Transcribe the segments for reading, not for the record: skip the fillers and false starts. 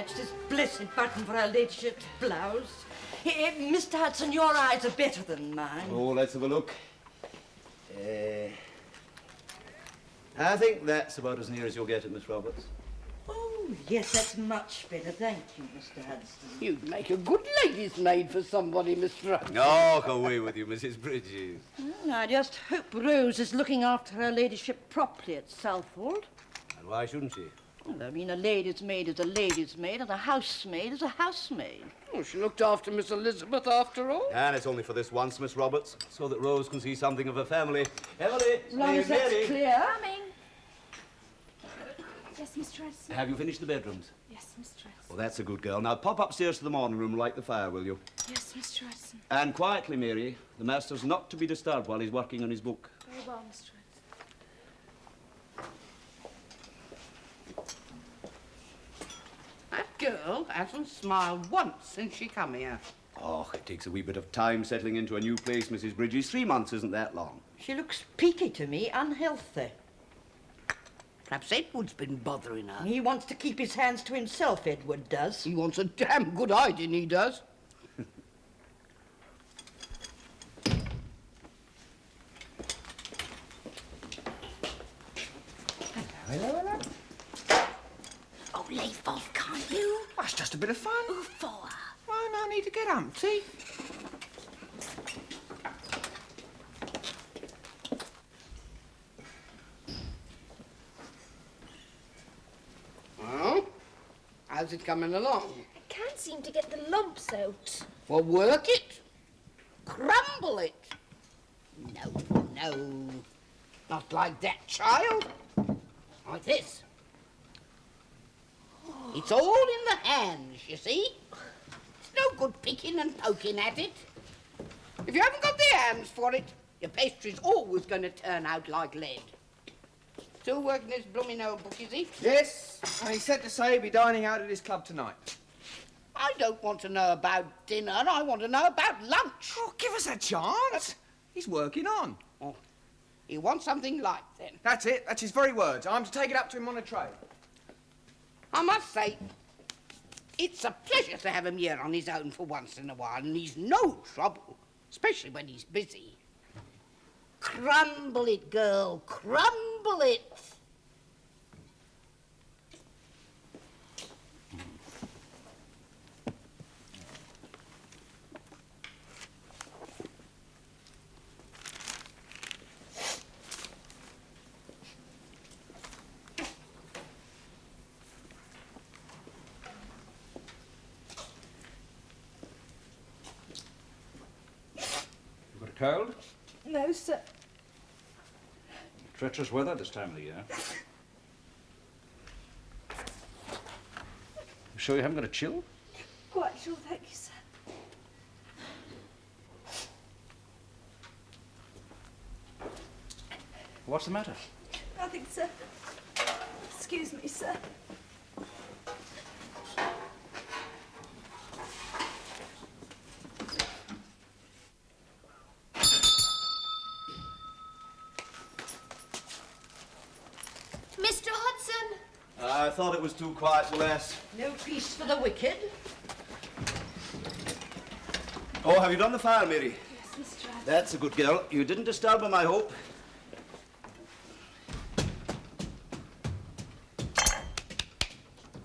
match this blessed button for her ladyship's blouse. Mr. Hudson, your eyes are better than mine. Oh, let's have a look. I think that's about as near as you'll get it, Miss Roberts. Oh, yes, that's much better. Thank you, Mr. Hudson. You'd make a good lady's maid for somebody, Mr. Hudson. Oh, go away with you, Mrs. Bridges. Well, I just hope Rose is looking after her ladyship properly at Southwold. And why shouldn't she? Well, I mean, a lady's maid is a lady's maid, and a housemaid is a housemaid. Oh, she looked after Miss Elizabeth after all. And it's only for this once, Miss Roberts, so that Rose can see something of her family. Emily! As long as that's clear. Coming. Yes, Mr. Hudson. Have you finished the bedrooms? Yes, Mr. Hudson. Well, that's a good girl. Now, pop upstairs to the morning room and light the fire, will you? Yes, Mr. Hudson. And quietly, Mary. The master's not to be disturbed while he's working on his book. Very well, Mr. Hudson. That girl hasn't smiled once since she come here. Oh, it takes a wee bit of time settling into a new place, Mrs. Bridges. 3 months isn't that long. She looks peaky to me, unhealthy. Perhaps Edward's been bothering her. He wants to keep his hands to himself, Edward does. He wants a damn good hiding, he does. Hello. Oh, leave off, can't you? That's just a bit of fun. Who for? Well, no need to get umpty. Well, how's it coming along? I can't seem to get the lumps out. Well, work it. Crumble it. No, no. Not like that, child. Like this. It's all in the hands, you see. It's no good picking and poking at it. If you haven't got the hands for it, your pastry's always going to turn out like lead. Still working this blooming old book, is he? Yes, and he said to say he'd be dining out at his club tonight. I don't want to know about dinner. I want to know about lunch. Oh, give us a chance. He's working on. Oh, he wants something light, then. That's it. That's his very words. I'm to take it up to him on a tray. I must say, it's a pleasure to have him here on his own for once in a while, and he's no trouble, especially when he's busy. Crumble it, girl, crumble it. You got a cold? No, sir. Treacherous weather this time of the year. You sure you haven't got a chill? Quite sure, thank you, sir. What's the matter? Nothing, sir. Excuse me, sir. Mr. Hudson! I thought it was too quiet to last. No peace for the wicked. Oh, have you done the fire, Mary? Yes, Mr. Hudson. That's a good girl. You didn't disturb him, I hope.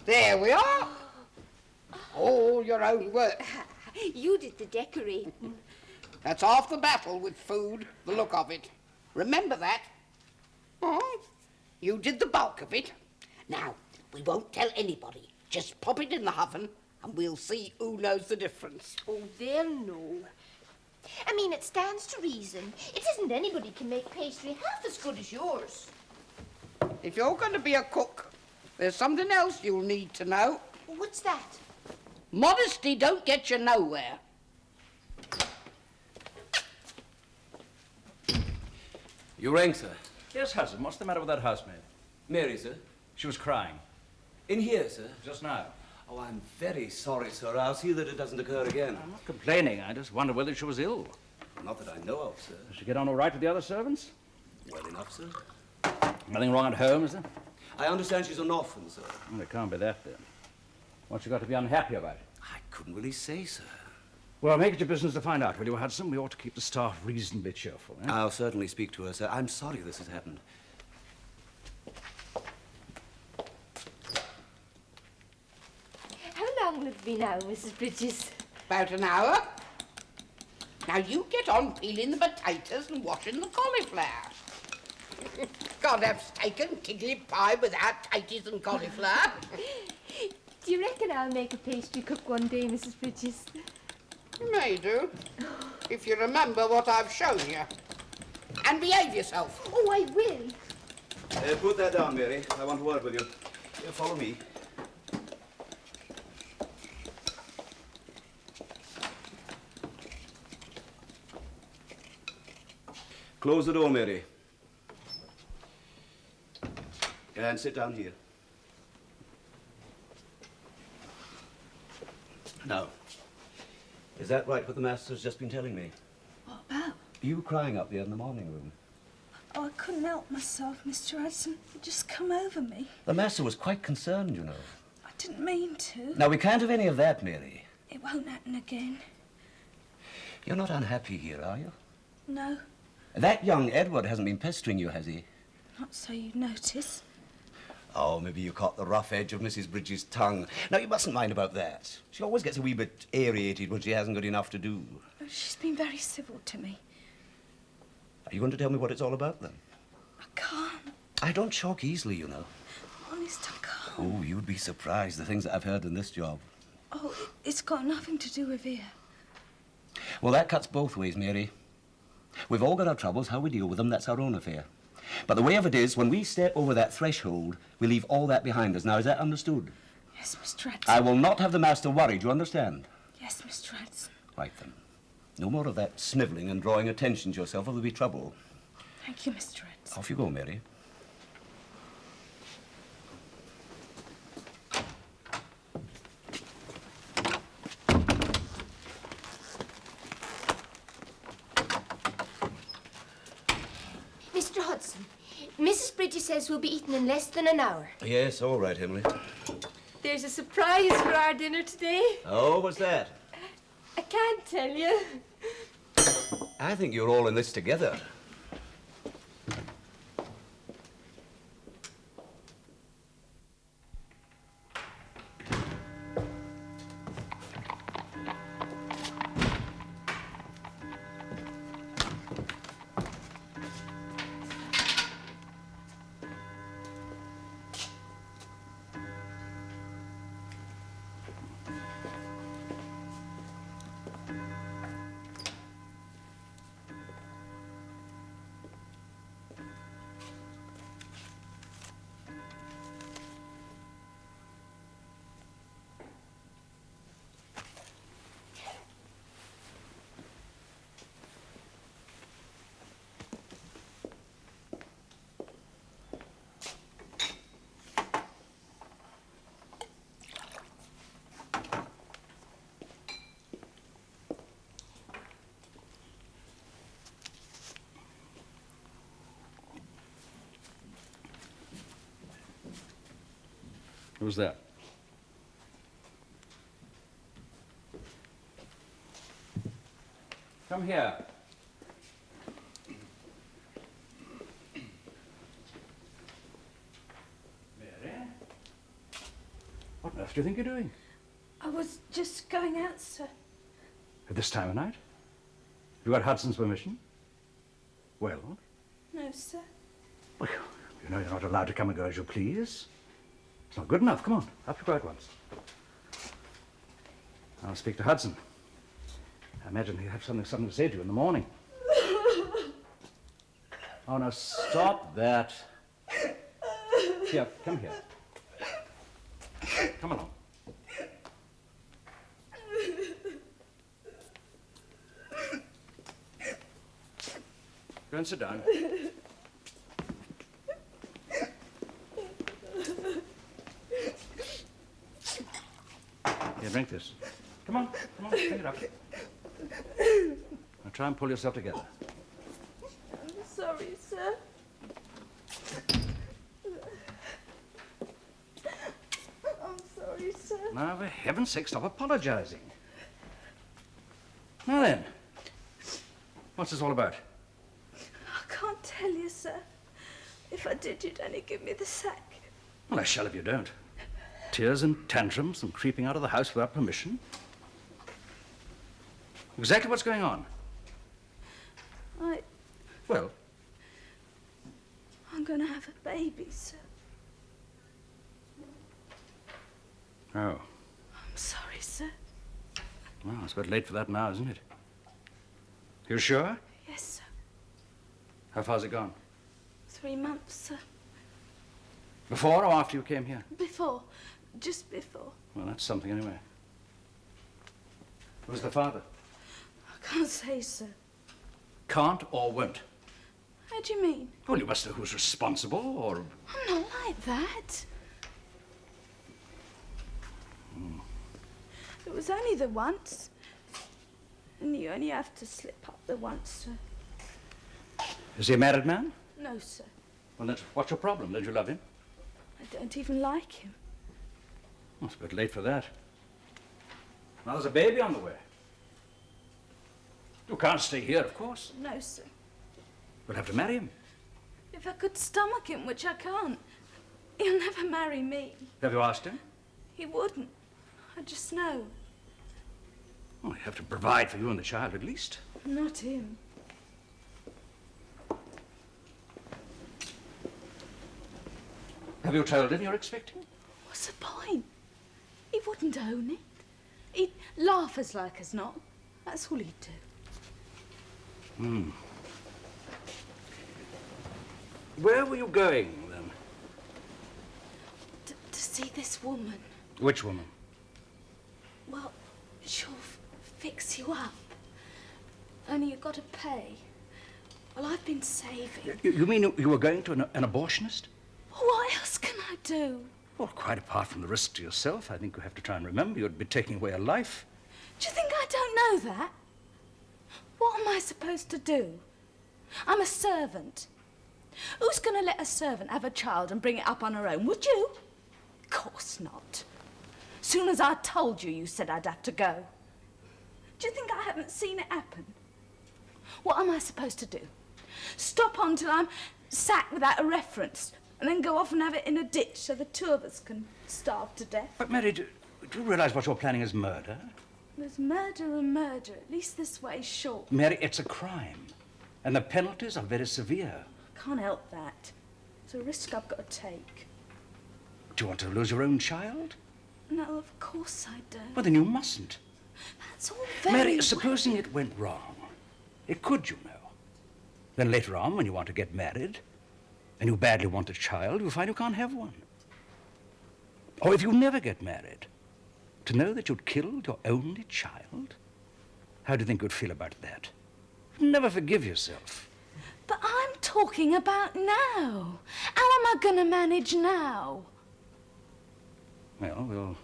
There we are. All your own work. You did the decorating. That's half the battle with food, the look of it. Remember that. Oh, you did the bulk of it. Now, we won't tell anybody. Just pop it in the oven and we'll see who knows the difference. Oh, they'll know. I mean, it stands to reason. It isn't anybody can make pastry half as good as yours. If you're going to be a cook, there's something else you'll need to know. What's that? Modesty don't get you nowhere. You rang, sir? Yes, Hudson. What's the matter with that housemaid? Mary, sir? She was crying. In here, sir? Just now. Oh, I'm very sorry, sir. I'll see that it doesn't occur again. I'm not complaining. I just wondered whether she was ill. Not that I know of, sir. Does she get on all right with the other servants? Well enough, sir. Nothing wrong at home, is there? I understand she's an orphan, sir. Well, it can't be that, then. What's you got to be unhappy about? I couldn't really say, sir. Well, make it your business to find out, will you, Hudson? We ought to keep the staff reasonably cheerful, eh? I'll certainly speak to her, sir. I'm sorry this has happened. How long will it be now, Mrs. Bridges? About an hour. Now you get on peeling the potatoes and washing the cauliflower. Can't have steak and kidney pie without potatoes and cauliflower. Do you reckon I'll make a pastry cook one day, Mrs. Bridges? You may do, if you remember what I've shown you. And behave yourself. Oh, I will. Put that down, Mary. I want to word with you. Follow me. Close the door, Mary. And sit down here. Now, is that right what the master's just been telling me? What about? You crying up there in the morning room. Oh, I couldn't help myself, Mr. Hudson. It just come over me. The master was quite concerned, you know. I didn't mean to. Now, we can't have any of that, Mary. It won't happen again. You're not unhappy here, are you? No, That young Edward hasn't been pestering you, has he? not so you'd notice. Oh, maybe you caught the rough edge of Mrs. Bridges' tongue. Now, you mustn't mind about that. She always gets a wee bit aerated when she hasn't got enough to do. Oh, she's been very civil to me. Are you going to tell me what it's all about, then? I can't. I don't shock easily, you know. Honest, I can't. Oh, you'd be surprised, the things that I've heard in this job. Oh, it's got nothing to do with here. Well, that cuts both ways, Mary. We've all got our troubles. How we deal with them, that's our own affair. But the way of it is, when we step over that threshold, we leave all that behind us. Now, is that understood? Yes, Mr. Hudson. I will not have the master worried, do you understand? Yes, Mr. Hudson. Right, then. No more of that snivelling and drawing attention to yourself, or there'll be trouble. Thank you, Mr. Hudson. Off you go, Mary. Mr. Hudson, Mrs. Bridges says we'll be eating in less than an hour. Yes, all right, Emily. There's a surprise for our dinner today. Oh, what's that? I can't tell you. I think you're all in this together. Who's that? Come here. Mary? What on earth do you think you're doing? I was just going out, sir. At this time of night? Have you got Hudson's permission? Well, No, sir. well, you know you're not allowed to come and go as you please. It's not good enough. Come on, up you go at once. I'll speak to Hudson. I imagine he'll have something to say to you in the morning. Oh, now stop that. Here, come here. Come along. Go and sit down. Here, drink this. Come on, drink it up. Now try and pull yourself together. I'm sorry, sir. I'm sorry, sir. sir. Now, for heaven's sake, stop apologising. Now then, what's this all about? I can't tell you, sir. If I did, you'd only give me the sack. Well, I shall if you don't. Tears and tantrums and creeping out of the house without permission. Exactly what's going on? Well? I'm going to have a baby, sir. Oh. I'm sorry, sir. Well, it's a bit late for that now, isn't it? You sure? Yes, sir. How far's it gone? 3 months, sir. Before or after you came here? Before. Just before. Well, that's something anyway. Who's the father? I can't say, sir. Can't or won't? How do you mean? Well, you must know who's responsible, or... I'm not like that. It was only the once. And you only have to slip up the once, sir. Is he a married man? No, sir. Well, then, what's your problem? Don't you love him? I don't even like him. Well, it's a bit late for that. Now there's a baby on the way. You can't stay here, of course. No, sir. We'll have to marry him. If I could stomach him, which I can't, he'll never marry me. Have you asked him? He wouldn't. I just know. Well, you have to provide for you and the child, at least. Not him. Have you told him you're expecting? What's the point? He wouldn't own it. He'd laugh as like as not. That's all he'd do. Where were you going, then? To see this woman. Which woman? Well, she'll fix you up. Only you've got to pay. Well, I've been saving. You mean you were going to an abortionist? What else can I do? Well, quite apart from the risk to yourself, I think you have to try and remember you'd be taking away a life. Do you think I don't know that? What am I supposed to do? I'm a servant. Who's going to let a servant have a child and bring it up on her own? Would you? Of course not. Soon as I told you, you said I'd have to go. Do you think I haven't seen it happen? What am I supposed to do? Stop on till I'm sacked without a reference and then go off and have it in a ditch so the two of us can starve to death? But, Mary, do you realise what you're planning is murder? There's murder and murder. At least this way's short. Mary, it's a crime. And the penalties are very severe. Can't help that. It's a risk I've got to take. Do you want to lose your own child? No, of course I don't. Well, then you mustn't. That's all very Mary, well. supposing it went wrong. It could, you know. Then later on, when you want to get married, and you badly want a child, you find you can't have one. Or if you never get married, to know that you'd killed your only child? How do you think you'd feel about that? You'd never forgive yourself. But I'm talking about now. How am I going to manage now? Well,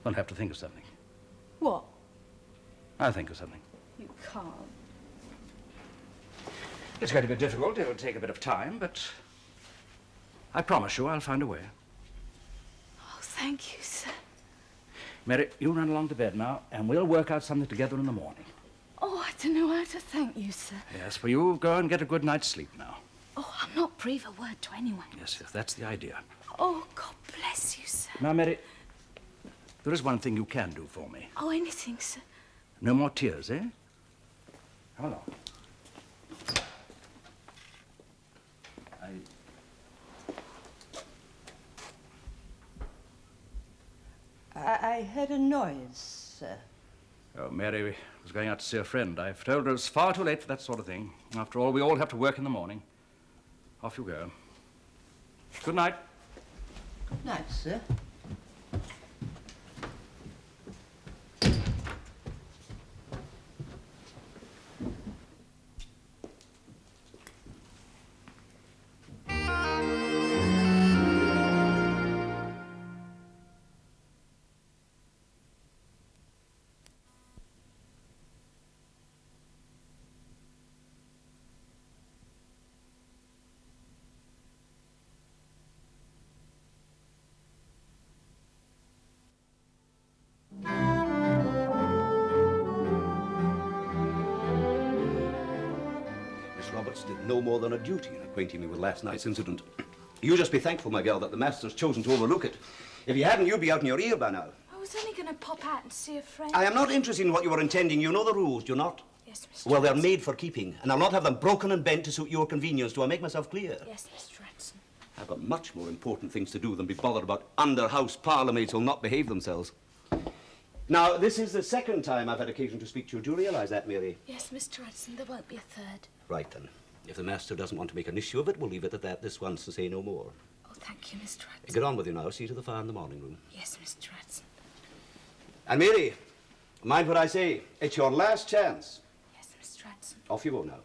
we'll have to think of something. What? I'll think of something. You can't. It's going to be difficult. It'll take a bit of time, but I promise you I'll find a way. Oh, thank you, sir. Mary, you run along to bed now, and we'll work out something together in the morning. Oh, I don't know how to thank you, sir. Yes, well, you go and get a good night's sleep now. Oh, I'll not breathe a word to anyone. Yes, that's the idea. Oh, God bless you, sir. Now, Mary, there is one thing you can do for me. Oh, anything, sir. No more tears, eh? Come along. I heard a noise, sir. Oh, Mary was going out to see a friend. I've told her it's far too late for that sort of thing. After all, we all have to work in the morning. Off you go. Good night. Good night, sir. Roberts did no more than a duty in acquainting me with last night's incident. You just be thankful, my girl, that the master's chosen to overlook it. If he hadn't, you'd be out in your ear by now. I was only going to pop out and see a friend. I am not interested in what you were intending. You know the rules, do you not? Yes, Mr. Well, they're Hudson. made for keeping, and I'll not have them broken and bent to suit your convenience. Do I make myself clear? Yes, Mr. Hudson. I've got much more important things to do than be bothered about under-house parlourmaids who'll not behave themselves. Now, this is the second time I've had occasion to speak to you. Do you realise that, Mary? Yes, Mr. Hudson, there won't be a third. Right, then. If the master doesn't want to make an issue of it, we'll leave it at that this once to say no more. Oh, thank you, Mr. Hudson. Get on with you now. See to the fire in the morning room. Yes, Mr. Hudson. And Mary, mind what I say. It's your last chance. Yes, Mr. Hudson. Off you go now.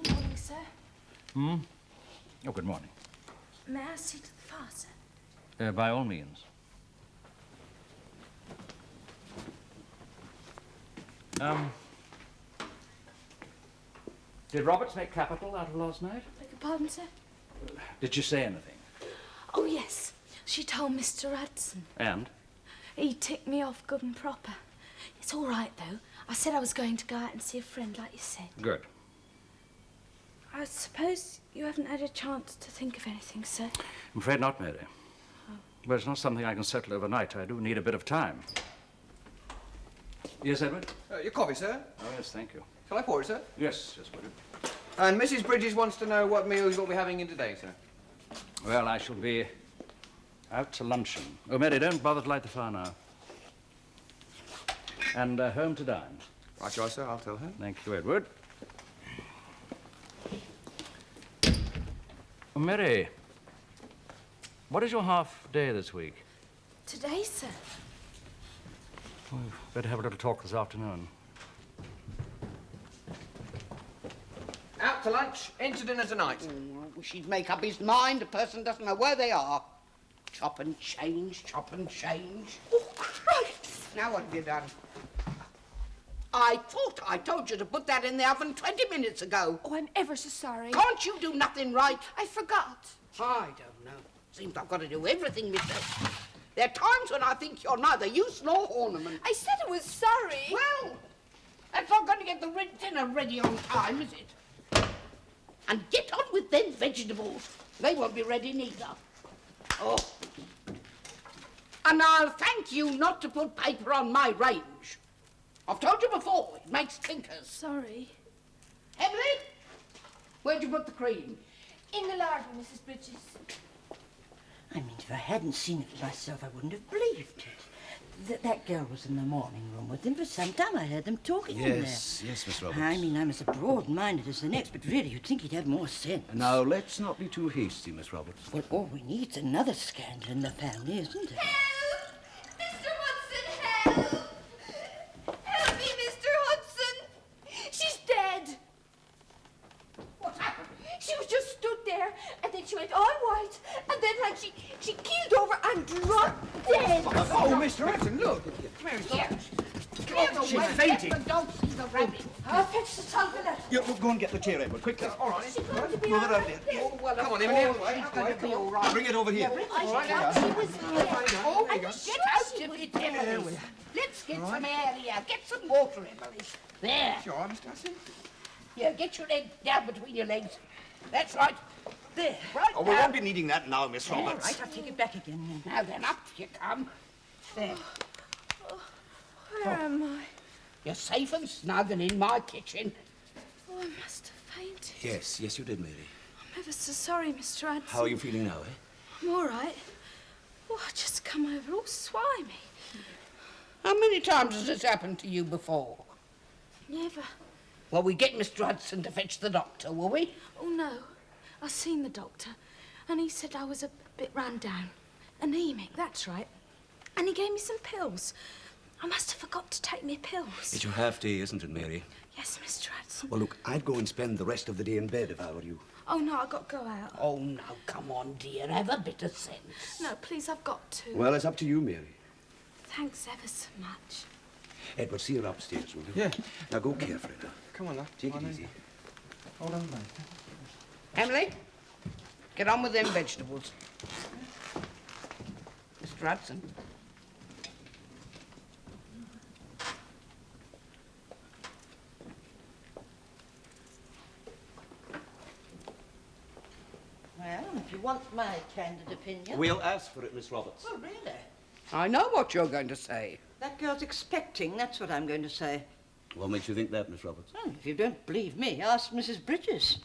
Good morning, sir. Oh, good morning. May I see to the fire, sir? By all means. Did Roberts make capital out of last night? Beg your pardon, sir? Did she say anything? Oh, yes. She told Mr. Hudson. And? He ticked me off good and proper. It's all right, though. I said I was going to go out and see a friend, like you said. Good. I suppose you haven't had a chance to think of anything, sir? I'm afraid not, Mary. But it's not something I can settle overnight. I do need a bit of time. Yes, Edward? Your coffee, sir. Oh, yes, thank you. Shall I pour it, sir? Yes, would you? And Mrs. Bridges wants to know what meals you'll be having in today, sir. Well, I shall be out to luncheon. Oh, Mary, don't bother to light the fire now. And home to dine. Right, you are, sir. I'll tell her. Thank you, Edward. Oh, Mary, what is your half day this week? Today, sir. Oh, we'd better have a little talk this afternoon. Out to lunch, in to dinner tonight. I wish he'd make up his mind. A person doesn't know where they are. Chop and change, chop and change. Oh, Christ! Now what have you done? I thought I told you to put that in the oven 20 minutes ago. Oh, I'm ever so sorry. Can't you do nothing right? I forgot. I don't know. Seems I've got to do everything myself. There are times when I think you're neither use nor ornament. I said I was sorry. Well, that's not going to get the dinner ready on time, is it? And get on with them vegetables. They won't be ready neither. Oh. And I'll thank you not to put paper on my range. I've told you before, it makes clinkers. Sorry. Emily, where'd you put the cream? In the larder, Mrs. Bridges. I mean, if I hadn't seen it myself, I wouldn't have believed it. That girl was in the morning room with them for some time. I heard them talking in there. Yes, Miss Roberts. I mean, I'm as broad-minded as the next, but really, you'd think he'd have more sense. Now, let's not be too hasty, Miss Roberts. Well, all we need's another scandal in the family, isn't it? Help! Mr. Hudson, help! Help me, Mr. Hudson! She's dead! What's happened? She was just stood there, and then she went all white, and then like she keeled over and dropped dead. Oh, Mr. Hudson, look. Here. She's fainting. Don't see the rabbit. I'll fetch the tongue. You go and get the chair, Edward, quickly. All right. Move it out there. Oh, well, Come on, of Emily, course, out the way, she's out the going way, to be come all right. Bring it over here. I she was here. Oh, get out of it, Emily. Let's get some air here. Get some water, Emily. There. Sure, Mr. Hudson. Here, get your leg down between your legs. That's right. There, right Oh, we now. won't be needing that now, Miss All Roberts. right, I'll take it back again then. Now then, up you come. There. Where am I? You're safe and snug and in my kitchen. Oh, I must have fainted. Yes, you did, Mary. I'm ever so sorry, Mr. Hudson. How are you feeling now, I'm all right. Oh, I just come over all swimey. How many times has this happened to you before? Never. Well, we get Mr. Hudson to fetch the doctor, will we? Oh, no. I seen the doctor, and he said I was a bit run down. Anemic, that's right. And he gave me some pills. I must have forgot to take me pills. It's your half day, isn't it, Mary? Yes, Mr. Hudson. Well, look, I'd go and spend the rest of the day in bed if I were you. Oh, no, I've got to go out. Oh, now, come on, dear. Have a bit of sense. No, please, I've got to. Well, it's up to you, Mary. Thanks ever so much. Edward, see her upstairs, will you? Yeah. Now, go carefully now. Come on, love. Take Come it on, easy. Hold on, mate. Emily, get on with them vegetables. Mr. Mr. Hudson. Well, if you want my candid opinion... We'll ask for it, Miss Roberts. Oh, really? I know what you're going to say. That girl's expecting, that's what I'm going to say. What makes you think that, Miss Roberts? Well, if you don't believe me, ask Mrs. Bridges.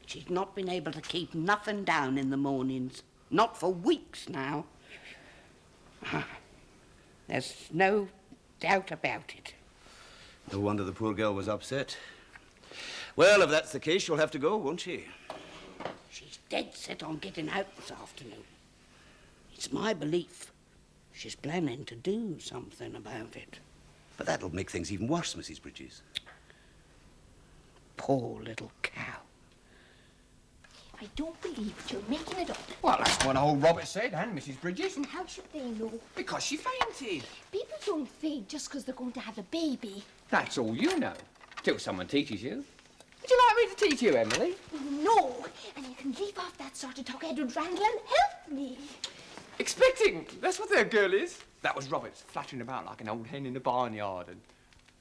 She's not been able to keep nothing down in the mornings. Not for weeks now. There's no doubt about it. No wonder the poor girl was upset. Well, if that's the case, she'll have to go, won't she? She's dead set on getting out this afternoon. It's my belief she's planning to do something about it. But that'll make things even worse, Mrs. Bridges. Poor little cow. I don't believe it. You're making it up. Well, that's what old Robert said, and Mrs. Bridges. And how should they know? Because she fainted. People don't faint just because they're going to have a baby. That's all you know. Till someone teaches you. Would you like me to teach you, Emily? No. And you can leave off that sort of talk, Edward Randall, and help me. Expecting. That's what their girl is. That was Robert's flattering about like an old hen in the barnyard and...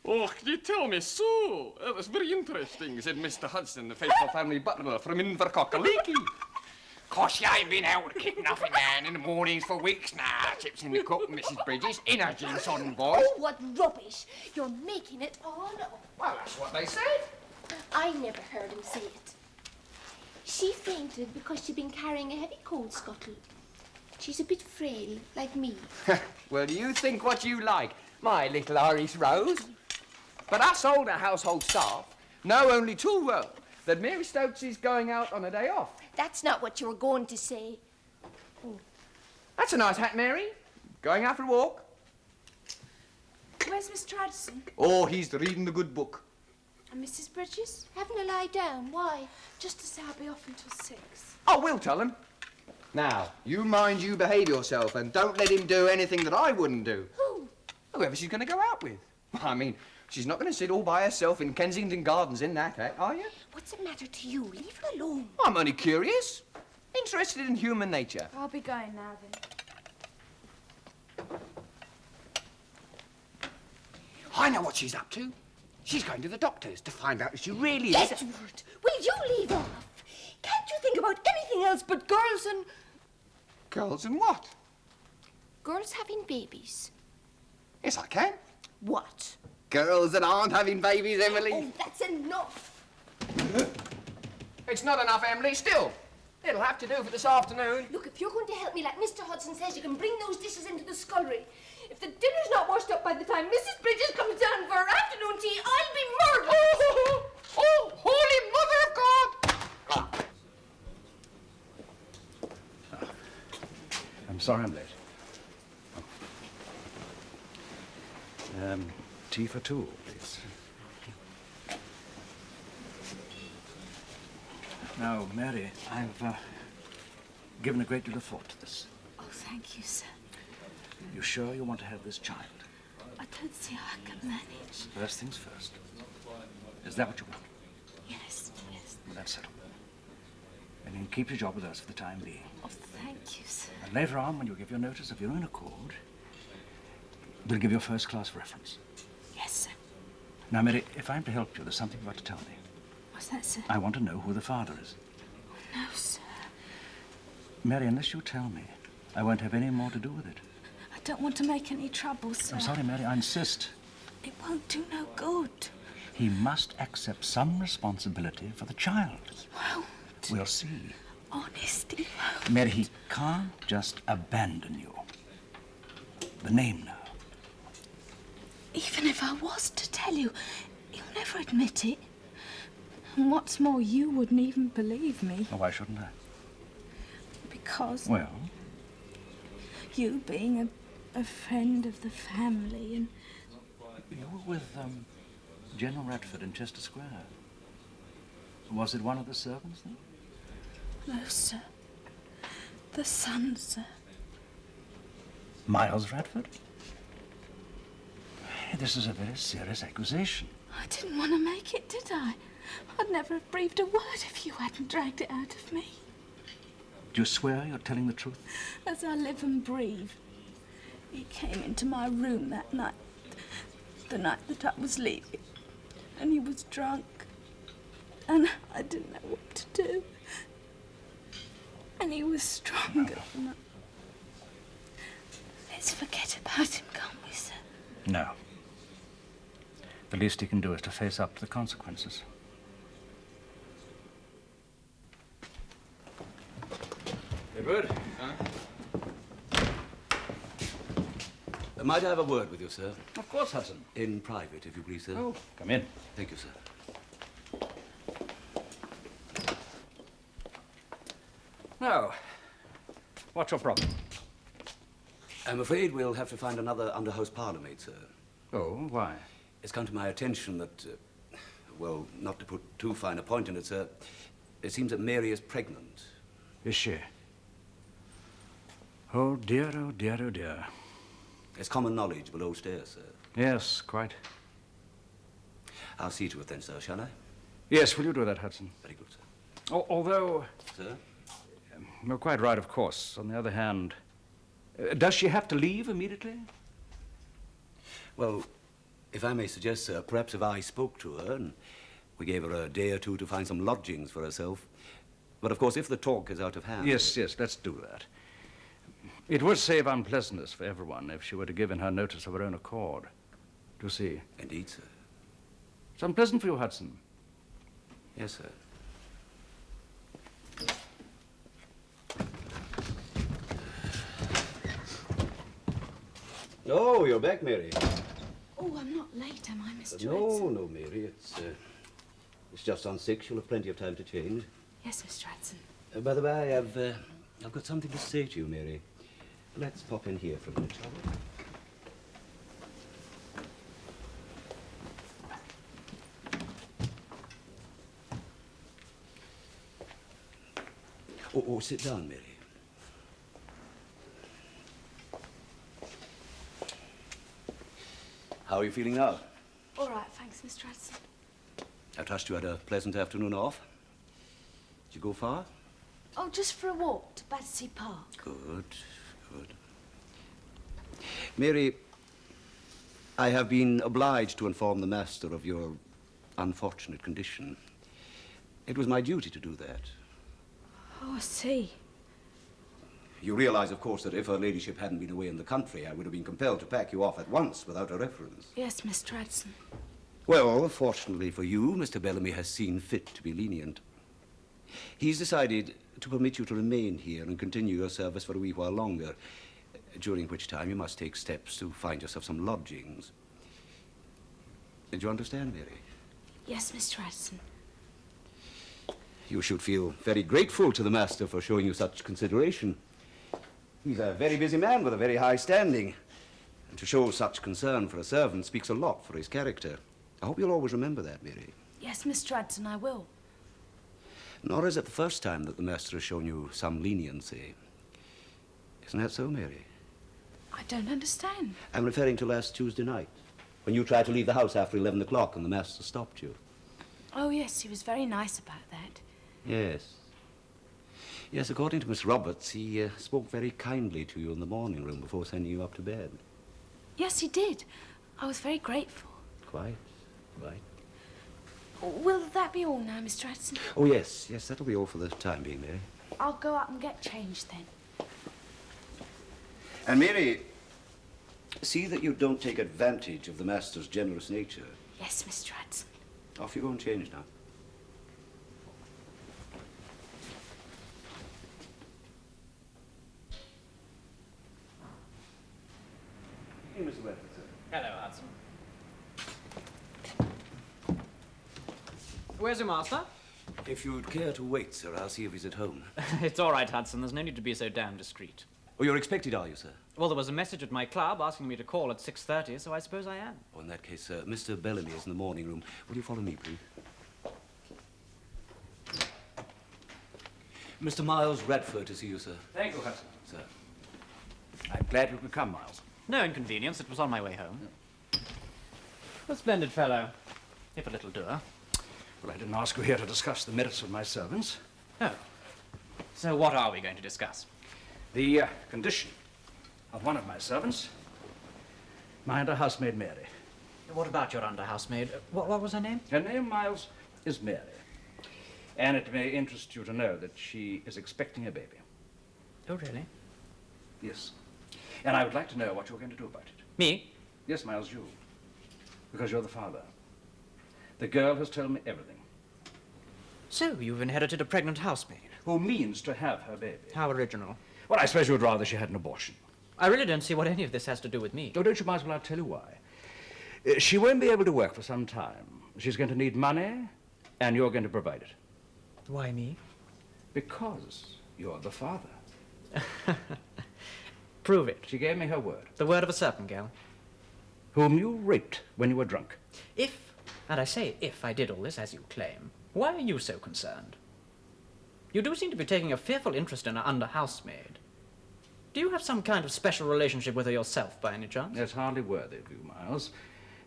Oh, you tell me so. That was very interesting, said Mr. Hudson, the faithful family butler from Invercockaliki. Course, you ain't been able to keep nothing down in the mornings for weeks now, chips in the cook, Mrs. Bridges. In her jeans on, boys. Oh, what rubbish. You're making it all up. Well, that's what they said. I never heard him say it. She fainted because she'd been carrying a heavy coal scuttle. She's a bit frail, like me. Well, you think what you like, my little Irish Rose. But us older household staff know only too well that Mary Stokes is going out on a day off. That's not what you were going to say. That's a nice hat, Mary. Going out for a walk? Where's Mr. Addison? Oh, he's reading the good book. And Mrs. Bridges? Having a lie down. Why? Just to say I'll be off until 6. Oh, we'll tell him. Now, you mind you behave yourself and don't let him do anything that I wouldn't do. Who? Whoever she's going to go out with. I mean, she's not going to sit all by herself in Kensington Gardens in that, are you? What's the matter to you? Leave her alone. I'm only curious. Interested in human nature. I'll be going now, then. I know what she's up to. She's going to the doctor's to find out if she really is... Edward, will you leave off? Can't you think about anything else but girls and... Girls and what? Girls having babies. Yes, I can. What? Girls that aren't having babies, Emily. Oh, that's enough. It's not enough, Emily, still. It'll have to do for this afternoon. Look, if you're going to help me like Mr. Hudson says, you can bring those dishes into the scullery. If the dinner's not washed up by the time Mrs. Bridges comes down for her afternoon tea, I'll be murdered. Oh, holy mother of God! I'm sorry I'm late. Tea for two, please. Now, Mary, I've given a great deal of thought to this. Oh, thank you, sir. You sure you want to have this child? I don't see how I can manage. First things first. Is that what you want? Yes, yes. Well, that's settled. And you can keep your job with us for the time being. Oh, thank you, sir. And later on, when you give your notice of your own accord, we'll give you a first-class reference. Yes, sir. Now, Mary, if I'm to help you, there's something you've got to tell me. What's that, sir? I want to know who the father is. Oh, no, sir. Mary, unless you tell me, I won't have any more to do with it. I don't want to make any trouble, sir. I'm sorry, Mary, I insist. It won't do no good. He must accept some responsibility for the child. He won't. We'll see. Honest, he won't. Mary, he can't just abandon you. The name now. Even if I was to tell you, you'll never admit it. And what's more, you wouldn't even believe me. Oh, why shouldn't I? Because Well, you being a friend of the family and... you were with General Radford in Chester Square. Was it one of the servants, then? No, sir. The son, sir. Myles Radford? This is a very serious accusation. I didn't want to make it, did I? I'd never have breathed a word if you hadn't dragged it out of me. Do you swear you're telling the truth? As I live and breathe. He came into my room that night, the night that I was leaving, and he was drunk, and I didn't know what to do. And he was stronger than I... Let's forget about him, can't we, sir? No. The least he can do is to face up to the consequences. Edward? Might I have a word with you, sir? Of course, Hudson. In private, if you please, sir. Oh, come in. Thank you, sir. Now, what's your problem? I'm afraid we'll have to find another under-house parlourmaid, sir. Oh, why? It's come to my attention that, well, not to put too fine a point in it, sir, it seems that Mary is pregnant. Is she? Oh, dear, oh, dear, oh, dear. It's common knowledge below stairs, sir. Yes, quite. I'll see to it then, sir, shall I? Yes, will you do that, Hudson? Very good, sir. Although... Sir? You're quite right, of course. On the other hand, does she have to leave immediately? Well, if I may suggest, sir, perhaps if I spoke to her and we gave her a day or two to find some lodgings for herself. But, of course, if the talk is out of hand... Yes, let's do that. It would save unpleasantness for everyone if she were to give in her notice of her own accord. Do you see? Indeed, sir. It's unpleasant for you, Hudson. Yes, sir. Oh, you're back, Mary. Oh, I'm not late, am I, Mr. No, Mary. It's just on 6. You'll have plenty of time to change. Yes, Mr. Hudson. By the way, I've got something to say to you, Mary. Let's pop in here for a minute, shall we? Oh, sit down, Mary. How are you feeling now? All right, thanks, Mr. Hudson. I trust you had a pleasant afternoon off. Did you go far? Oh, just for a walk to Battersea Park. Good. Mary, I have been obliged to inform the master of your unfortunate condition. It was my duty to do that. Oh, I see. You realize, of course, that if her ladyship hadn't been away in the country, I would have been compelled to pack you off at once without a reference. Yes, Mr. Hudson. Well, fortunately for you, Mr. Bellamy has seen fit to be lenient. He's decided to permit you to remain here and continue your service for a wee while longer, during which time you must take steps to find yourself some lodgings. Did you understand, Mary? Yes, Mr. Hudson. You should feel very grateful to the master for showing you such consideration. He's a very busy man with a very high standing. And to show such concern for a servant speaks a lot for his character. I hope you'll always remember that, Mary. Yes, Mr. Hudson, I will. Nor is it the first time that the master has shown you some leniency. Isn't that so, Mary? I don't understand. I'm referring to last Tuesday night, when you tried to leave the house after 11 o'clock and the master stopped you. Oh, yes, he was very nice about that. Yes. Yes, according to Miss Roberts, he spoke very kindly to you in the morning room before sending you up to bed. Yes, he did. I was very grateful. Quite. Will that be all now, Mr. Hudson? Oh, yes, that'll be all for the time being, Mary. I'll go up and get changed then. And, Mary, see that you don't take advantage of the master's generous nature. Yes, Mr. Hudson. Off you go and change now. Hey, Mr. Radford, sir. Hello, Hudson. Where's your master? If you'd care to wait, sir, I'll see if he's at home. It's all right, Hudson. There's no need to be so damn discreet. Oh, you're expected, are you, sir? Well, there was a message at my club asking me to call at 6:30, so I suppose I am. Oh, in that case, sir, Mr. Bellamy is in the morning room. Will you follow me, please? Mr. Myles Radford to see you, sir. Thank you, Hudson. Sir. I'm glad you could come, Myles. No inconvenience. It was on my way home. A splendid fellow, if a little dour. Well, I didn't ask you here to discuss the merits of my servants. Oh. So what are we going to discuss? The condition of one of my servants, my under-housemaid Mary. What about your under-housemaid? What was her name? Her name, Myles, is Mary. And it may interest you to know that she is expecting a baby. Oh, really? Yes. And I would like to know what you're going to do about it. Me? Yes, Myles, you. Because you're the father. The girl has told me everything. So you've inherited a pregnant housemaid? Who means to have her baby. How original. Well, I suppose you would rather she had an abortion. I really don't see what any of this has to do with me. Oh, don't you might as well I'll tell you why. She won't be able to work for some time. She's going to need money, and you're going to provide it. Why me? Because you're the father. Prove it. She gave me her word. The word of a servant girl. Whom you raped when you were drunk. If, and I say if I did all this as you claim, why are you so concerned? You do seem to be taking a fearful interest in her under-housemaid. Do you have some kind of special relationship with her yourself, by any chance? That's hardly worthy of you, Myles.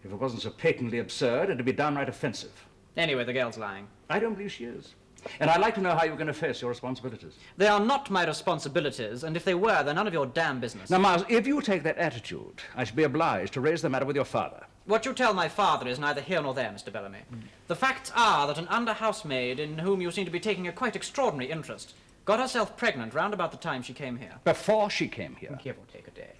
If it wasn't so patently absurd, it'd be downright offensive. Anyway, the girl's lying. I don't believe she is. And I'd like to know how you're going to face your responsibilities. They are not my responsibilities, and if they were, they're none of your damn business. Now, Myles, if you take that attitude, I should be obliged to raise the matter with your father. What you tell my father is neither here nor there, Mr. Bellamy. The facts are that an under-housemaid, in whom you seem to be taking a quite extraordinary interest, got herself pregnant round about the time she came here. Before she came here? Give or take a day.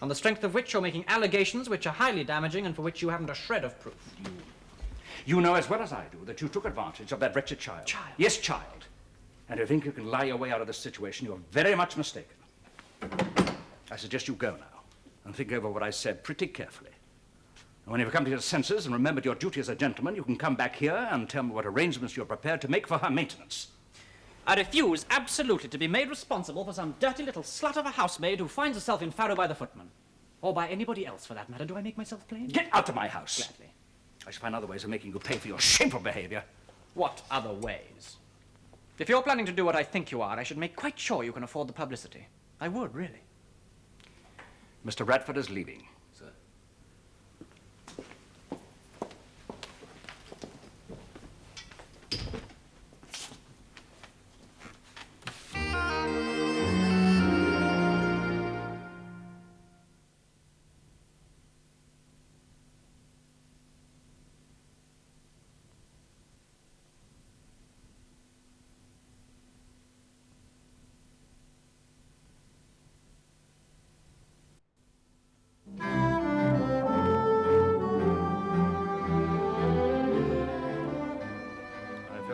On the strength of which you're making allegations which are highly damaging and for which you haven't a shred of proof. You know as well as I do that you took advantage of that wretched child. Child? Yes, child. And you think you can lie your way out of this situation, you're very much mistaken. I suggest you go now and think over what I said pretty carefully. And when you've come to your senses and remembered your duty as a gentleman, you can come back here and tell me what arrangements you're prepared to make for her maintenance. I refuse absolutely to be made responsible for some dirty little slut of a housemaid who finds herself in Farrow by the footman. Or by anybody else, for that matter. Do I make myself plain? Get out of my house. Gladly. I shall find other ways of making you pay for your shameful behavior. What other ways? If you're planning to do what I think you are, I should make quite sure you can afford the publicity. I would, really. Mr. Radford is leaving. Sir.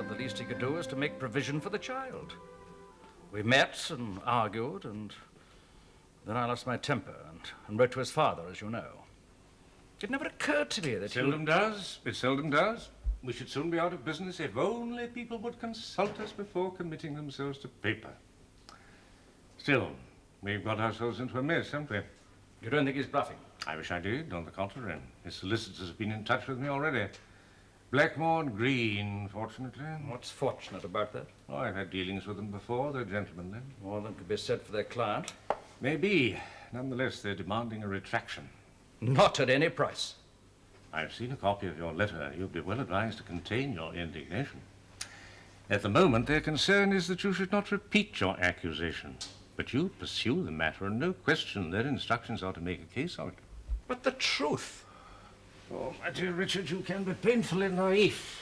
The least he could do is to make provision for the child. We met and argued, and then I lost my temper and wrote to his father, as you know. It never occurred to me that It seldom does. We should soon be out of business if only people would consult us before committing themselves to paper. Still, we've got ourselves into a mess, haven't we? You don't think he's bluffing? I wish I did. On the contrary. His solicitors have been in touch with me already. Blackmore and Green, fortunately. What's fortunate about that? Oh, I've had dealings with them before. They're gentlemen, then. More than could be said for their client. Maybe. Nonetheless, they're demanding a retraction. Not at any price. I've seen a copy of your letter. You'd be well advised to contain your indignation. At the moment, their concern is that you should not repeat your accusation. But you pursue the matter, and no question their instructions are to make a case of it. But the truth. Oh, my dear Richard, you can be painfully naïf.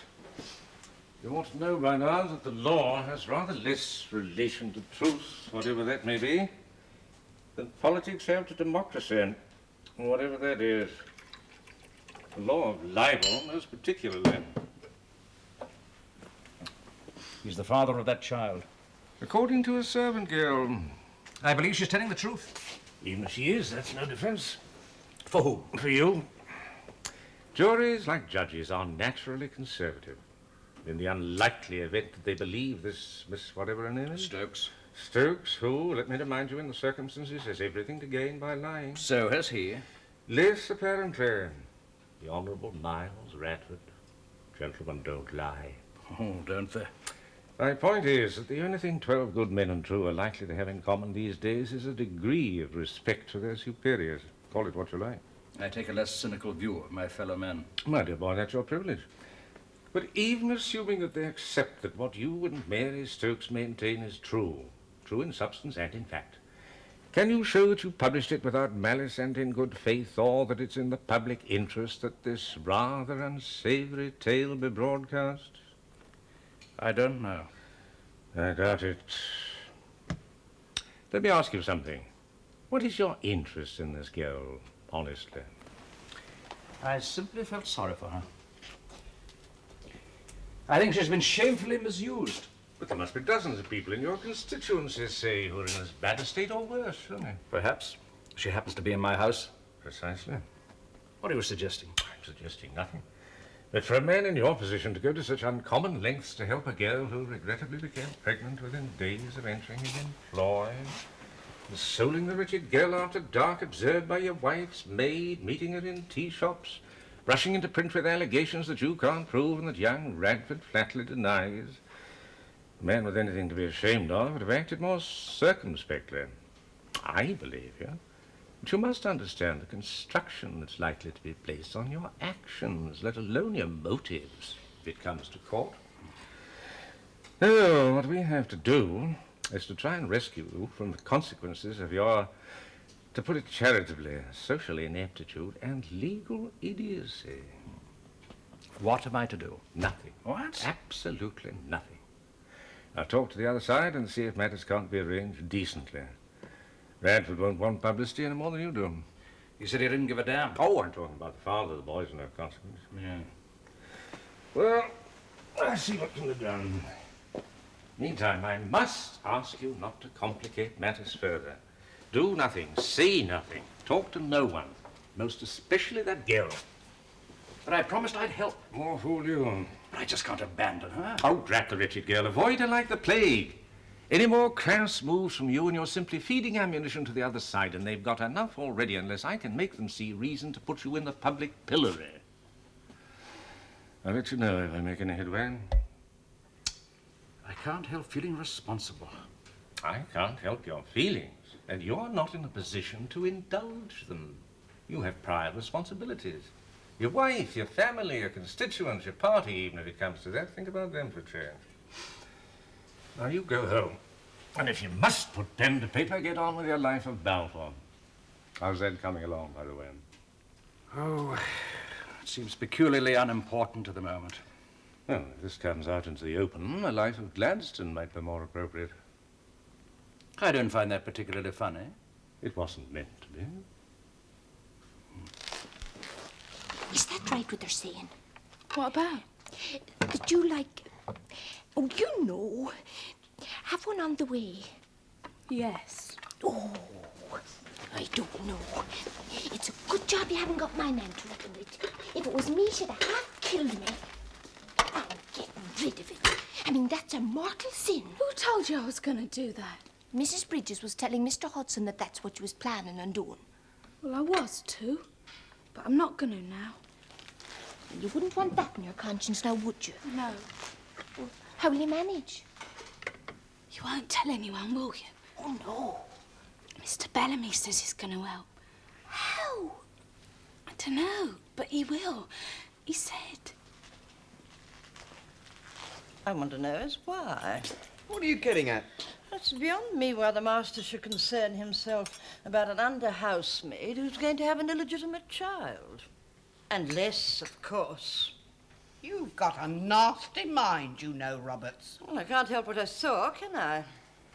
You ought to know by now that the law has rather less relation to truth, whatever that may be, than politics have to democracy, and whatever that is. The law of libel, most particularly. He's the father of that child. According to a servant girl. I believe she's telling the truth. Even if she is, that's no defense. For who? For you. Juries, like judges, are naturally conservative. In the unlikely event that they believe this Miss whatever her name is? Stokes. Stokes, who, let me remind you in the circumstances, has everything to gain by lying. So has he. Less, apparently. The Honourable Myles Radford. Gentlemen don't lie. Oh, don't they? My point is that the only thing 12 good men and true are likely to have in common these days is a degree of respect for their superiors. Call it what you like. I take a less cynical view of my fellow men. My dear boy, that's your privilege. But even assuming that they accept that what you and Mary Stokes maintain is true in substance and in fact, can you show that you published it without malice and in good faith, or that it's in the public interest that this rather unsavoury tale be broadcast? I don't know. I doubt it. Let me ask you something. What is your interest in this girl, honestly? I simply felt sorry for her. I think she's been shamefully misused. But there must be dozens of people in your constituency, say, who are in as bad a state or worse, surely. Perhaps. She happens to be in my house. Precisely. What are you suggesting? I'm suggesting nothing. But for a man in your position to go to such uncommon lengths to help a girl who regrettably became pregnant within days of entering his employ, consoling the wretched girl after dark, observed by your wife's maid, meeting her in tea shops, rushing into print with allegations that you can't prove and that young Radford flatly denies. A man with anything to be ashamed of would have acted more circumspectly. I believe you. But you must understand the construction that's likely to be placed on your actions, let alone your motives, if it comes to court. No, what we have to do is to try and rescue you from the consequences of your, to put it charitably, social ineptitude and legal idiocy. What am I to do? Nothing. What? Absolutely nothing. I'll talk to the other side and see if matters can't be arranged decently. Radford won't want publicity any more than you do. You said he didn't give a damn. Oh, I'm talking about the father of the boys and no consequence. Yeah. Well, I'll see what can be done. Meantime, I must ask you not to complicate matters further. Do nothing, say nothing, talk to no one, most especially that girl. But I promised I'd help. More fool you. But I just can't abandon her. Oh, drat the wretched girl. Avoid her like the plague. Any more crass moves from you and you're simply feeding ammunition to the other side, and they've got enough already unless I can make them see reason to put you in the public pillory. I'll let you know if I make any headway. I can't help feeling responsible. I can't help your feelings, and you're not in a position to indulge them. You have prior responsibilities. Your wife, your family, your constituents, your party, even if it comes to that. Think about them for a change. Now you go home, and if you must put pen to paper, get on with your life of Balfour. How's that coming along, by the way? Oh, it seems peculiarly unimportant at the moment. Well, if this comes out into the open, a life of Gladstone might be more appropriate. I don't find that particularly funny. It wasn't meant to be. Is that right what they're saying? What about? That you like... Oh, you know. Have one on the way. Yes. Oh, I don't know. It's a good job you haven't got my man to look at it. If it was me, she'd have half killed me. I'm getting rid of it. I mean, that's a mortal sin. Who told you I was going to do that? Mrs. Bridges was telling Mr. Hudson that that's what you was planning on doing. Well, I was too. But I'm not going to now. You wouldn't want that in your conscience now, would you? No. Well, how will you manage? You won't tell anyone, will you? Oh, no. Mr. Bellamy says he's going to help. How? I don't know, but he will. He said. I want to know is why. What are you getting at? It's beyond me why the master should concern himself about an under-housemaid who's going to have an illegitimate child. Unless, of course... You've got a nasty mind, you know, Roberts. Well, I can't help what I saw, can I?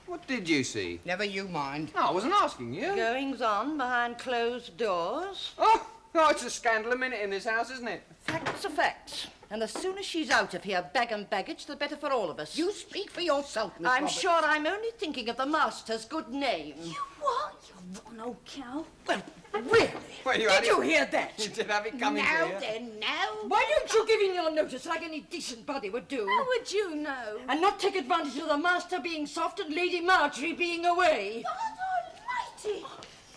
What did you see? Never you mind. No, I wasn't asking you. Goings on behind closed doors. Oh, it's a scandal a minute in this house, isn't it? Facts are facts. And the sooner she's out of here, bag and baggage, the better for all of us. You speak for yourself, Miss I'm Roberts. sure I'm only thinking of the master's good name. You what? You rotten old cow. Well, really? Well, Did you hear that? You did have it coming Now here. then, now. Why don't you give in your notice like any decent body would do? How would you know? And not take advantage of the master being soft and Lady Marjorie being away. God almighty!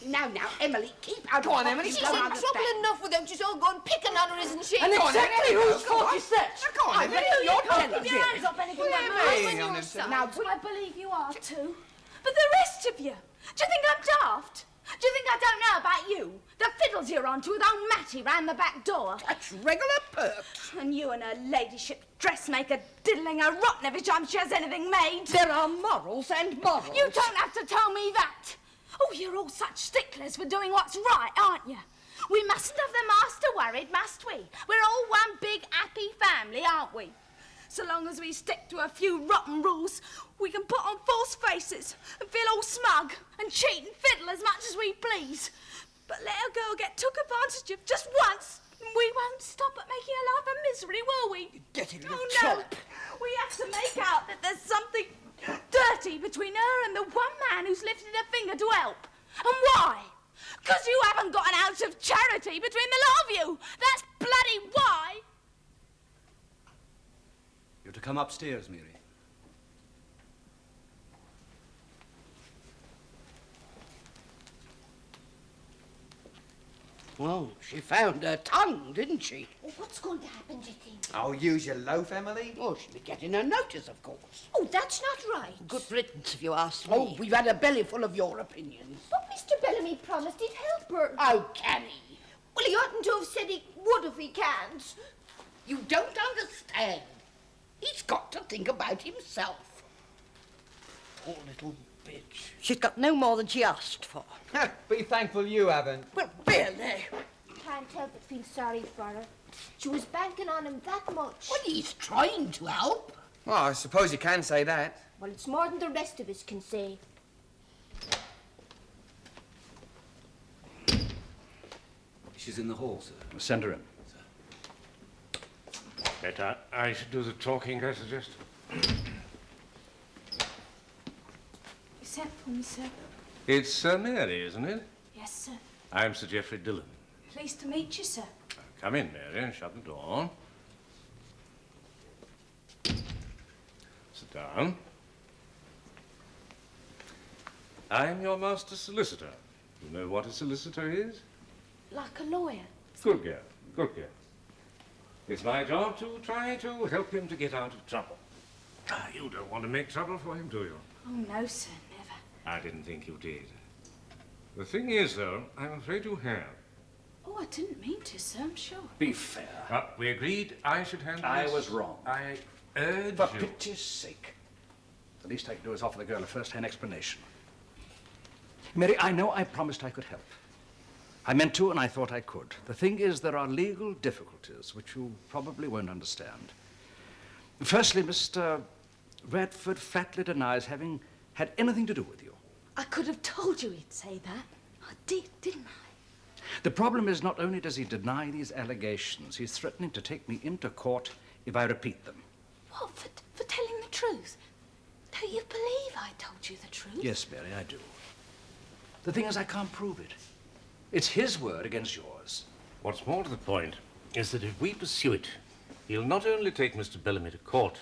Now, Emily, keep out Go on, of Emily, She's go in on. trouble Enough with them. She's all going picking on her, isn't she? And Go on, exactly Emily, whose go on. fault is that? Go on, Emily. You're Keep Keep your hands up anything Well, like Emily, that. honestly. Now, I believe you are too. But the rest of you, do you think I'm daft? Do you think I don't know about you? The fiddles you're on to with old Matty round the back door. That's regular perks. And you and her ladyship dressmaker diddling her rotten every time she has anything made. There are morals and morals. You don't have to tell me that. Oh, you're all such sticklers for doing what's right, aren't you? We mustn't have the master worried, must we? We're all one big happy family, aren't we? So long as we stick to a few rotten rules, we can put on false faces and feel all smug and cheat and fiddle as much as we please. But let a girl get took advantage of just once, and we won't stop at making her life a misery, will we? Getting the no. chop. We have to make out that there's something dirty between her and the one man who's lifted a finger to help. And why? Because you haven't got an ounce of charity between the lot of you. That's bloody why. You're to come upstairs, Mary. Well, she found her tongue, didn't she? Oh, what's going to happen, do you think? Oh, use your loaf, Emily. Oh, she'll be getting her notice, of course. Oh, that's not right. Good riddance, if you ask me. Oh, we've had a belly full of your opinions. But Mr. Bellamy promised he'd help her. Oh, can he? Well, he oughtn't to have said he would if he can't. You don't understand. He's got to think about himself. Poor little bitch. She's got no more than she asked for. Be thankful you haven't. Well, Billy. Can't help but feel sorry for her. She was banking on him that much. Well, he's trying to help. Well, I suppose you can say that. Well, it's more than the rest of us can say. She's in the hall, sir. Send her in. Better I should do the talking, I suggest. You sent for me, sir? It's Sir Mary, isn't it? Yes, sir. I'm Sir Geoffrey Dillon. Pleased to meet you, sir. Come in, Mary, and shut the door. Sit down. I'm your master's solicitor. You know what a solicitor is? Like a lawyer. Good girl, good girl. It's my job to try to help him to get out of trouble. You don't want to make trouble for him, do you? Oh, no, sir, never. I didn't think you did. The thing is, though, I'm afraid you have. Oh, I didn't mean to, sir, I'm sure. Be fair. We agreed I should handle I this. was wrong. I urge For you. pity's sake. The least I can do is offer the girl a first-hand explanation. Mary, I know I promised I could help. I meant to, and I thought I could. The thing is, there are legal difficulties which you probably won't understand. Firstly, Mr. Radford flatly denies having had anything to do with you. I could have told you he'd say that. I did, didn't I? The problem is not only does he deny these allegations, he's threatening to take me into court if I repeat them. What, for telling the truth? Do you believe I told you the truth? Yes, Mary, I do. The thing is, I can't prove it. It's his word against yours. What's more to the point is that if we pursue it, he'll not only take Mr. Bellamy to court,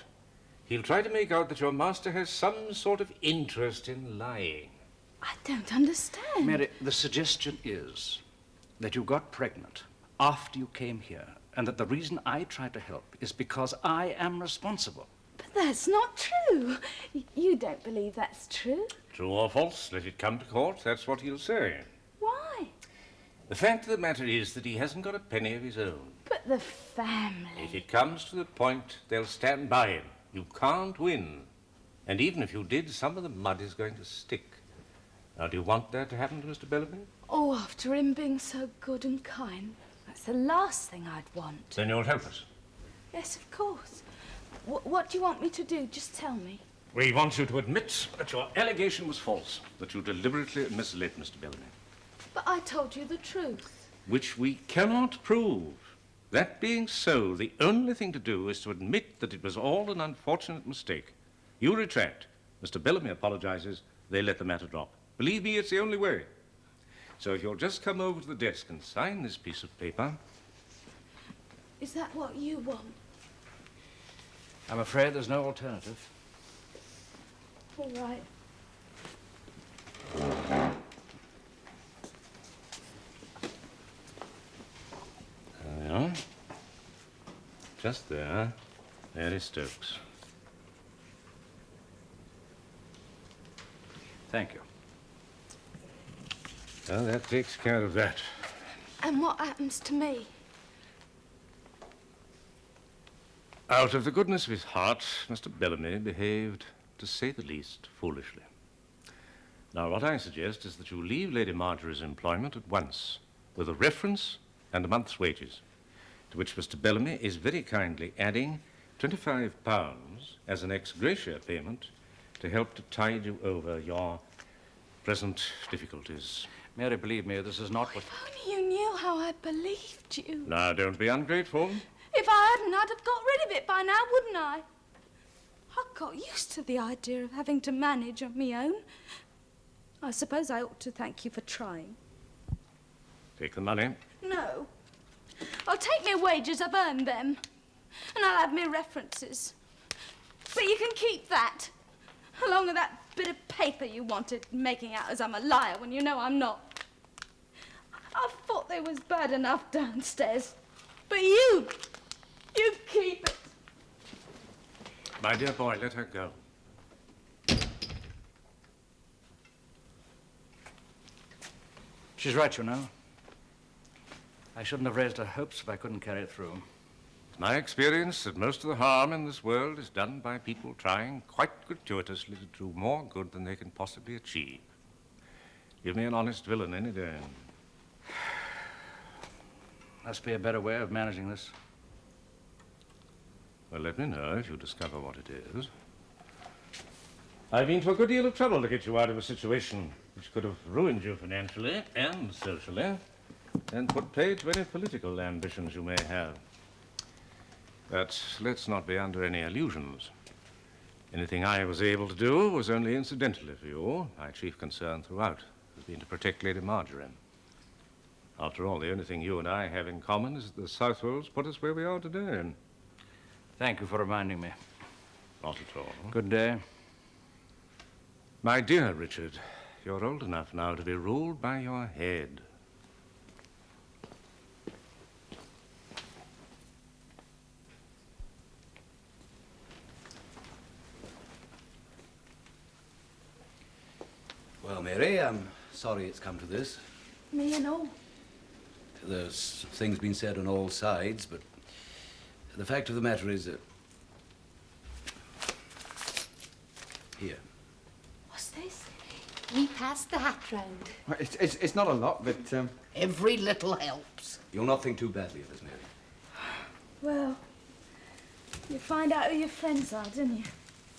he'll try to make out that your master has some sort of interest in lying. I don't understand. Mary, the suggestion is that you got pregnant after you came here, and that the reason I tried to help is because I am responsible. But that's not true. You don't believe that's true? True or false, let it come to court, that's what he'll say. Why? The fact of the matter is that he hasn't got a penny of his own. But the family... If it comes to the point, they'll stand by him. You can't win. And even if you did, some of the mud is going to stick. Now, do you want that to happen to Mr. Bellamy? Oh, after him being so good and kind, that's the last thing I'd want. Then you'll help us. Yes, of course. What do you want me to do? Just tell me. We want you to admit that your allegation was false, that you deliberately misled Mr. Bellamy. But I told you the truth. Which we cannot prove. That being so, the only thing to do is to admit that it was all an unfortunate mistake. You retract. Mr. Bellamy apologizes. They let the matter drop. Believe me, it's the only way. So if you'll just come over to the desk and sign this piece of paper. Is that what you want? I'm afraid there's no alternative. All right. There we are. Just there. There is Stokes. Thank you. Well, that takes care of that. And what happens to me? Out of the goodness of his heart, Mr. Bellamy behaved, to say the least, foolishly. Now, what I suggest is that you leave Lady Marjorie's employment at once, with a reference and a month's wages, to which Mr. Bellamy is very kindly adding £25 as an ex gratia payment to help to tide you over your present difficulties. Mary, believe me, this is not what... If only you knew how I believed you. Now, don't be ungrateful. If I hadn't, I'd have got rid of it by now, wouldn't I? I got used to the idea of having to manage on my own. I suppose I ought to thank you for trying. Take the money. No. I'll take my wages, I've earned them. And I'll have my references. But you can keep that, along with that bit of paper you wanted, making out as I'm a liar when you know I'm not. I thought they was bad enough downstairs. But you keep it. My dear boy, let her go. She's right, you know. I shouldn't have raised her hopes if I couldn't carry it through. It's my experience that most of the harm in this world is done by people trying quite gratuitously to do more good than they can possibly achieve. Give me an honest villain any day. Must be a better way of managing this. Well, let me know if you discover what it is. I've been to a good deal of trouble to get you out of a situation which could have ruined you financially and socially, and put paid to any political ambitions you may have. But let's not be under any illusions. Anything I was able to do was only incidentally for you. My chief concern throughout has been to protect Lady Marjorie. After all, the only thing you and I have in common is that the Southwolds put us where we are today. Thank you for reminding me. Not at all. Good day. My dear Richard, you're old enough now to be ruled by your head. Well, Mary, I'm sorry it's come to this. Me and all. There's things been said on all sides, but the fact of the matter is that... Here. What's this? We passed the hat round. Well, it's not a lot, but... Every little helps. You'll not think too badly of us, Mary. Well, you find out who your friends are, didn't you?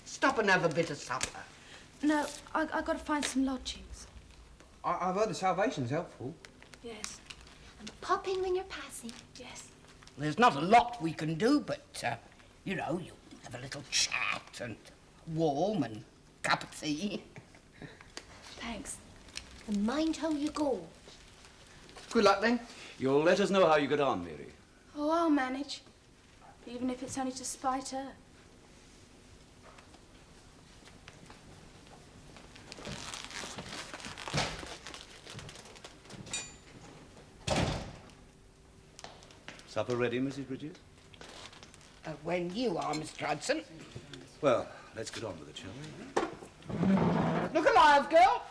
Stop and have a bit of supper. No, I got to find some lodgings. I've heard the salvation's helpful. Yes. And pop in when you're passing. Yes. There's not a lot we can do, but, you know, you have a little chat and warm and cup of tea. Thanks. And mind how you go. Good luck, then. You'll let us know how you get on, Mary. Oh, I'll manage. Even if it's only to spite her. Supper ready, Mrs. Bridges? When you are, Mr. Hudson. Well, let's get on with it, shall we? Look alive, girl.